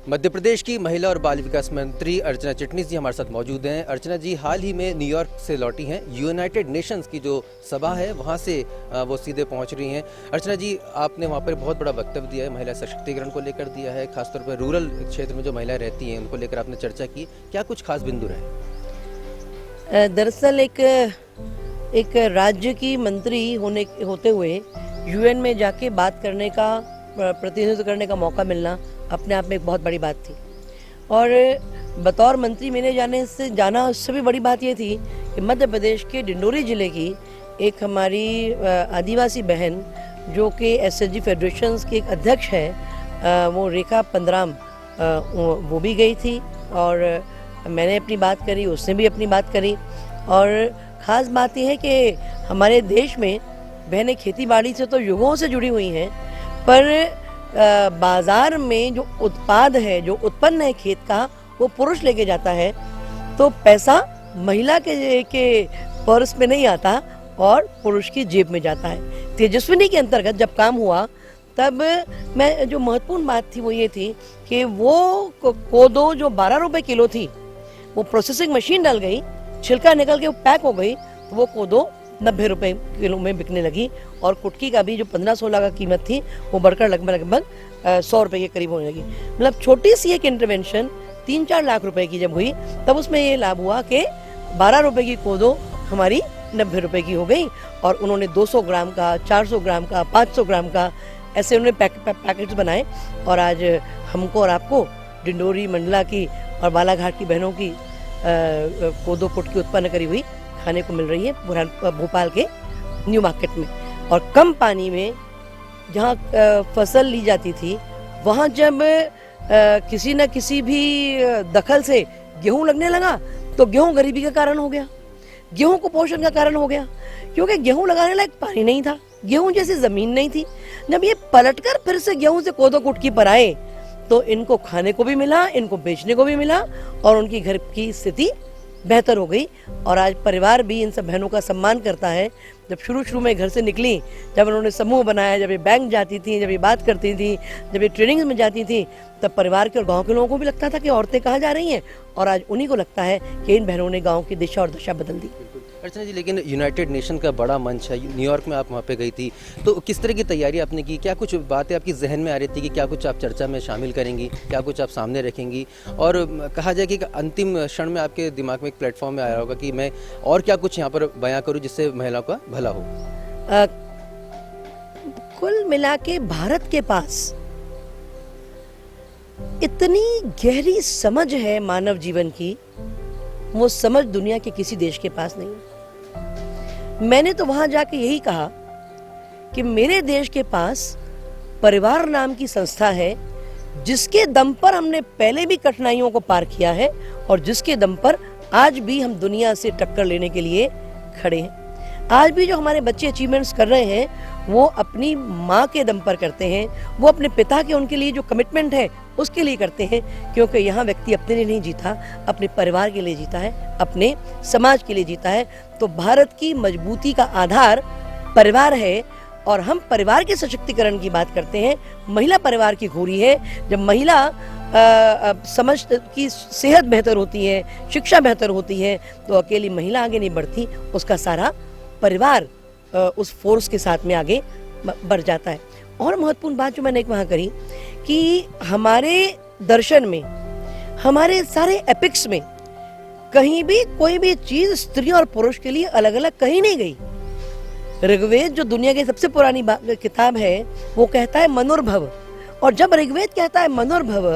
मध्य प्रदेश की महिला और बाल विकास मंत्री अर्चना चिटनीस जी हमारे साथ मौजूद हैं। अर्चना जी हाल ही में न्यूयॉर्क से लौटी हैं। यूनाइटेड नेशंस की जो सभा है वहां से वो सीधे पहुंच रही हैं। अर्चना जी, आपने वहां पर बहुत बड़ा वक्तव्य दिया है, महिला सशक्तिकरण को लेकर दिया है, खासतौर पर रूरल क्षेत्र में जो महिलाएं रहती हैं उनको लेकर आपने चर्चा की। क्या कुछ खास बिंदु रहे? दरअसल एक राज्य की मंत्री होते हुए यूएन में जाके बात करने का, प्रतिनिधित्व करने का मौका मिलना अपने आप में एक बहुत बड़ी बात थी। और बतौर मंत्री मैंने जाना उससे भी बड़ी बात ये थी कि मध्य प्रदेश के डिंडोरी ज़िले की एक हमारी आदिवासी बहन जो कि एसएचजी फेडरेशन की एक अध्यक्ष है, वो रेखा पंद्राम, वो भी गई थी और मैंने अपनी बात करी, उसने भी अपनी बात करी। और ख़ास बात यह है कि हमारे देश में बहनें खेती बाड़ी से तो युगों से जुड़ी हुई हैं, पर बाजार में जो उत्पाद है, जो उत्पन्न है खेत का, वो पुरुष लेके जाता है, तो पैसा महिला के पर्स में नहीं आता और पुरुष की जेब में जाता है। तेजस्विनी के अंतर्गत जब काम हुआ तब मैं जो महत्वपूर्ण बात थी वो ये थी कि वो कोदो जो 12 रुपए किलो थी, वो प्रोसेसिंग मशीन डल गई, छिलका निकल के वो पैक हो गई, तो वो कोदो 90 रुपए किलो में बिकने लगी। और कुटकी का भी जो 15-16 का कीमत थी वो बढ़कर लगभग 100 रुपए के करीब होने लगी। मतलब छोटी सी एक इंटरवेंशन 3-4 लाख रुपए की जब हुई, तब उसमें ये लाभ हुआ कि 12 रुपए की कोदो हमारी 90 रुपए की हो गई। और उन्होंने 200 ग्राम का, 400 ग्राम का, 500 ग्राम का, ऐसे उन्होंने पैकेट्स बनाए। और आज हमको और आपको डिंडोरी मंडला की और बालाघाट की बहनों की कोदो कुटकी उत्पन्न करी हुई खाने को मिल रही है भोपाल के न्यू मार्केट में। और कम पानी में जहाँ फसल ली जाती थी, वहाँ जब किसी न किसी भी दखल से गेहूं लगने लगा, तो गेहूं गरीबी का कारण हो गया, गेहूं कुपोषण का कारण हो गया, क्योंकि गेहूं लगाने लायक पानी नहीं था, गेहूं जैसी जमीन नहीं थी। जब ये पलटकर फिर से गेहूं से कोदो कुटकी पर आए, तो इनको खाने को भी मिला, इनको बेचने को भी मिला और उनकी घर की स्थिति बेहतर हो गई। और आज परिवार भी इन सब बहनों का सम्मान करता है। जब शुरू में घर से निकली, जब उन्होंने समूह बनाया, जब ये बैंक जाती थी, जब ये बात करती थी, जब ये ट्रेनिंग में जाती थी, तब परिवार के और गांव के लोगों को भी लगता था कि औरतें कहाँ जा रही हैं, और आज उन्हीं को लगता है कि इन बहनों ने गांव की दिशा और दशा बदल दी। अर्चना जी, लेकिन यूनाइटेड नेशन का बड़ा मंच है, न्यूयॉर्क में आप वहाँ पे गई थी, तो किस तरह की तैयारी आपने की? क्या कुछ बातें आपकी जहन में आ रही थी कि क्या कुछ आप चर्चा में शामिल करेंगी, क्या कुछ आप सामने रखेंगी? और कहा जाए कि अंतिम क्षण में आपके दिमाग में एक प्लेटफॉर्म में आया होगा कि मैं और क्या कुछ यहाँ पर बयां करूँ जिससे महिलाओं का भला हो? कुल मिला के भारत के पास इतनी गहरी समझ है मानव जीवन की, वो समझ दुनिया के किसी देश के पास नहीं है। मैंने तो वहां जाके यही कहा कि मेरे देश के पास परिवार नाम की संस्था है, जिसके दम पर हमने पहले भी कठिनाइयों को पार किया है और जिसके दम पर आज भी हम दुनिया से टक्कर लेने के लिए खड़े हैं। आज भी जो हमारे बच्चे अचीवमेंट्स कर रहे हैं, वो अपनी माँ के दम पर करते हैं, वो अपने पिता के उनके लिए जो कमिटमेंट है उसके लिए करते हैं, क्योंकि यहाँ व्यक्ति अपने लिए नहीं जीता, अपने परिवार के लिए जीता है, अपने समाज के लिए जीता है। तो भारत की मजबूती का आधार परिवार है और हम परिवार के सशक्तिकरण की बात करते हैं। महिला परिवार की खूबी है। जब महिला समझ की सेहत बेहतर होती है, शिक्षा बेहतर होती है, तो अकेली महिला आगे नहीं बढ़ती, उसका सारा परिवार उस फोर्स के साथ में आगे बढ़ जाता है। और महत्वपूर्ण बात जो मैंने एक वहाँ करी कि हमारे दर्शन में, हमारे सारे एपिक्स में कहीं भी कोई भी चीज स्त्री और पुरुष के लिए अलग अलग कहीं नहीं गई। ऋग्वेद जो दुनिया की सबसे पुरानी किताब है, वो कहता है मनोर्भव, और जब ऋग्वेद कहता है मनोर्भव,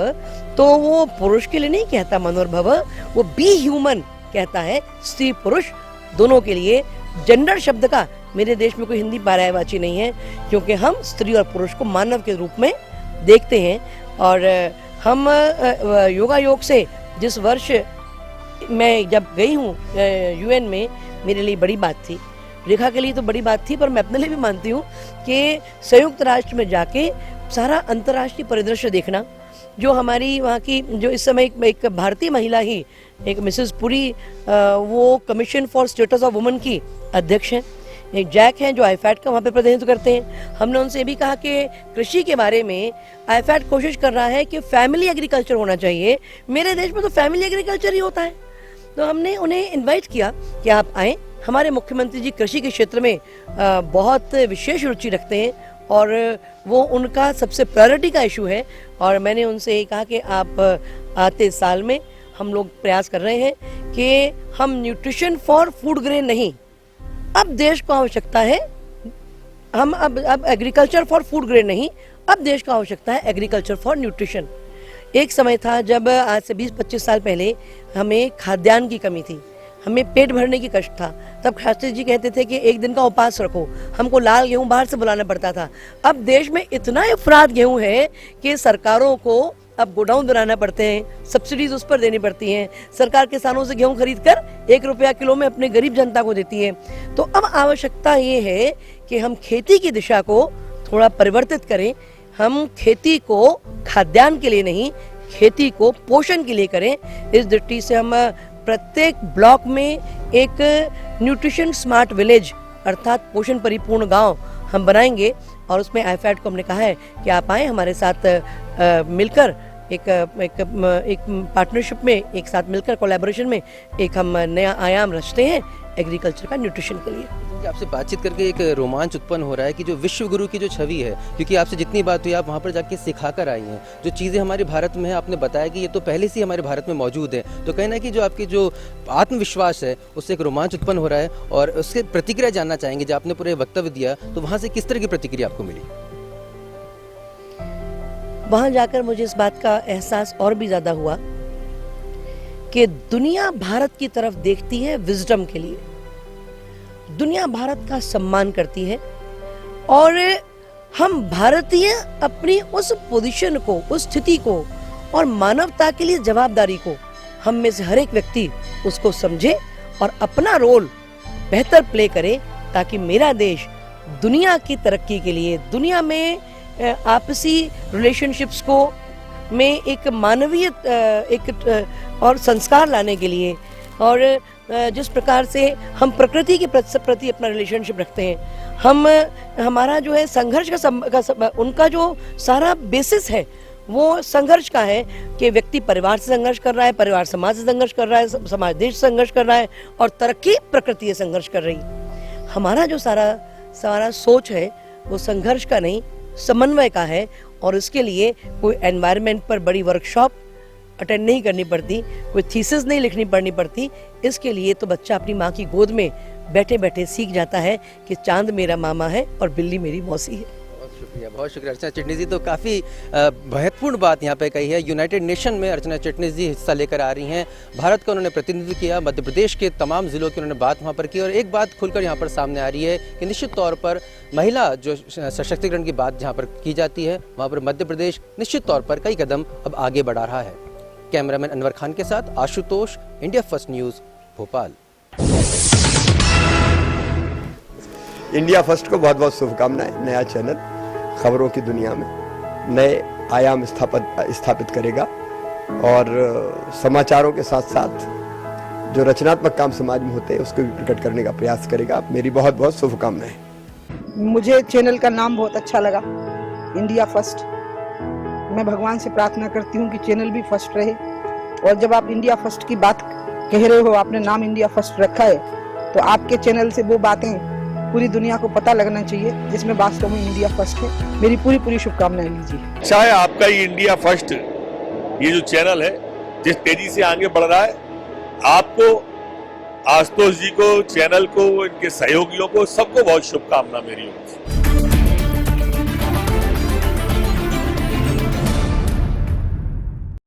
तो वो पुरुष के लिए नहीं कहता मनोर्भव, वो बी ह्यूमन कहता है, स्त्री पुरुष दोनों के लिए। जेंडर शब्द का मेरे देश में कोई हिंदी पर्यायवाची नहीं है, क्योंकि हम स्त्री और पुरुष को मानव के रूप में देखते हैं। और हम योगा योग से जिस वर्ष मैं जब गई हूँ यूएन में, मेरे लिए बड़ी बात थी, रेखा के लिए तो बड़ी बात थी, पर मैं अपने लिए भी मानती हूँ कि संयुक्त राष्ट्र में जाके सारा अंतर्राष्ट्रीय परिदृश्य देखना, जो हमारी वहाँ की जो इस समय एक भारतीय महिला ही, एक मिसेस पुरी, वो commission for status of women की अध्यक्ष हैं। एक जैक हैं जो आईफैट का वहाँ पे प्रतिनिधित्व करते हैं। हमने उनसे भी कहा कि कृषि के बारे में आईफैट कोशिश कर रहा है कि फैमिली एग्रीकल्चर होना चाहिए। मेरे देश में तो फैमिली एग्रीकल्चर ही होता है। तो हमने उन्हें इनवाइट किया कि आप आएँ। हमारे मुख्यमंत्री जी कृषि के क्षेत्र में बहुत विशेष रुचि रखते हैं और वो उनका सबसे प्रायोरिटी का इशू है। और मैंने उनसे ये कहा कि आप आते साल में हम लोग प्रयास कर रहे हैं कि हम न्यूट्रिशन फॉर फूड ग्रेन नहीं, अब देश को आवश्यकता है, हम अब एग्रीकल्चर फॉर फूड ग्रेन नहीं, अब देश को आवश्यकता है एग्रीकल्चर फॉर न्यूट्रिशन। एक समय था जब आज से 20-25 साल पहले हमें खाद्यान्न की कमी थी, हमें पेट भरने की कष्ट था। तब शास्त्री जी कहते थे कि एक दिन का उपवास रखो, हमको लाल गेहूं बाहर से बुलाना पड़ता था। अब देश में इतना अफराद गेहूं है कि सरकारों को अब गोडाउन बनाना पड़ते हैं, सब्सिडीज उस पर देनी पड़ती हैं। सरकार किसानों से गेहूं खरीद कर 1 रुपया किलो में अपने गरीब जनता को देती है। तो अब आवश्यकता ये है कि हम खेती की दिशा को थोड़ा परिवर्तित करें। हम खेती को खाद्यान्न के लिए नहीं, खेती को पोषण के लिए करें। इस दृष्टि से हम प्रत्येक ब्लॉक में एक न्यूट्रिशन स्मार्ट विलेज अर्थात पोषण परिपूर्ण गांव हम बनाएंगे। और उसमें आईफैट को हमने कहा है कि आप आएँ हमारे साथ मिलकर एक पार्टनरशिप में, एक साथ मिलकर कोलैबोरेशन में एक हम नया आयाम रचते हैं एग्रीकल्चर का न्यूट्रिशन के लिए। आपसे बातचीत करके एक रोमांच उत्पन्न हो रहा है कि जो विश्व गुरु की जो छवि है, क्योंकि आपसे जितनी बात हुई आप वहाँ पर जाके सिखा कर आई हैं, जो चीज़ें हमारे भारत में है आपने बताया कि ये तो पहले से ही हमारे भारत में मौजूद है। तो कहना है कि जो आपकी जो आत्मविश्वास है उससे एक रोमांच उत्पन्न हो रहा है और उसके प्रतिक्रिया जानना चाहेंगे। जब आपने पूरे वक्तव्य दिया तो वहाँ से किस तरह की प्रतिक्रिया आपको मिली? वहां जाकर मुझे इस बात का एहसास और भी ज्यादा हुआ कि दुनिया भारत की तरफ देखती है विजडम के लिए, दुनिया भारत का सम्मान करती है और हम भारतीय अपनी उस पोजीशन को, उस स्थिति को और मानवता के लिए जवाबदारी को, हम में से हर एक व्यक्ति उसको समझे और अपना रोल बेहतर प्ले करे, ताकि मेरा देश दुनिया की तरक्की के लिए, दुनिया में आपसी रिलेशनशिप्स को में एक मानवीय एक और संस्कार लाने के लिए, और जिस प्रकार से हम प्रकृति के प्रति अपना रिलेशनशिप रखते हैं, हम हमारा जो है संघर्ष का उनका जो सारा बेसिस है वो संघर्ष का है कि व्यक्ति परिवार से संघर्ष कर रहा है, परिवार समाज से संघर्ष कर रहा है, समाज देश से संघर्ष कर रहा है और तरक्की प्रकृति से संघर्ष कर रही है। हमारा जो सारा सोच है वो संघर्ष का नहीं, समन्वय का है। और इसके लिए कोई एनवायरनमेंट पर बड़ी वर्कशॉप अटेंड नहीं करनी पड़ती, कोई थीसिस नहीं लिखनी पड़नी पड़ती। इसके लिए तो बच्चा अपनी माँ की गोद में बैठे बैठे सीख जाता है कि चांद मेरा मामा है और बिल्ली मेरी मौसी है। बहुत शुक्रिया अर्चना चिटनिस जी। तो काफ़ी महत्वपूर्ण बात यहाँ पे कही है। यूनाइटेड नेशन में अर्चना चिटनिस जी हिस्सा लेकर आ रही हैं, भारत का उन्होंने प्रतिनिधित्व किया, मध्य प्रदेश के तमाम ज़िलों की उन्होंने बात वहाँ पर की। और एक बात खुलकर यहाँ पर सामने आ रही है कि निश्चित तौर पर महिला जो सशक्तिकरण की बात जहाँ पर की जाती है, वहाँ पर मध्य प्रदेश निश्चित तौर पर कई कदम अब आगे बढ़ा रहा है। कैमरामैन अनवर खान के साथ Ashutosh, India first news, Bhopal. India first को बहुत बहुत शुभकामनाएं। नया चैनल खबरों की दुनिया में नए आयाम स्थापित करेगा और समाचारों के साथ साथ जो रचनात्मक काम समाज में होते हैं उसको भी प्रकट करने का प्रयास करेगा। मेरी बहुत बहुत शुभकामनाएं। मुझे चैनल का नाम बहुत अच्छा लगा, इंडिया फर्स्ट। मैं भगवान से प्रार्थना करती हूँ कि चैनल भी फर्स्ट रहे। और जब आप इंडिया फर्स्ट की बात कह रहे हो, आपने नाम इंडिया फर्स्ट रखा है, तो आपके चैनल से वो बातें पूरी दुनिया को पता लगना चाहिए जिसमें वास्तव में इंडिया फर्स्ट है। मेरी पूरी शुभकामनाएं लीजिए। चाहे आपका ये इंडिया फर्स्ट ये जो चैनल है जिस तेजी से आगे बढ़ रहा है, आपको, आशुतोष जी को, चैनल को, इनके सहयोगियों को, सबको बहुत शुभकामना मेरी ओर से।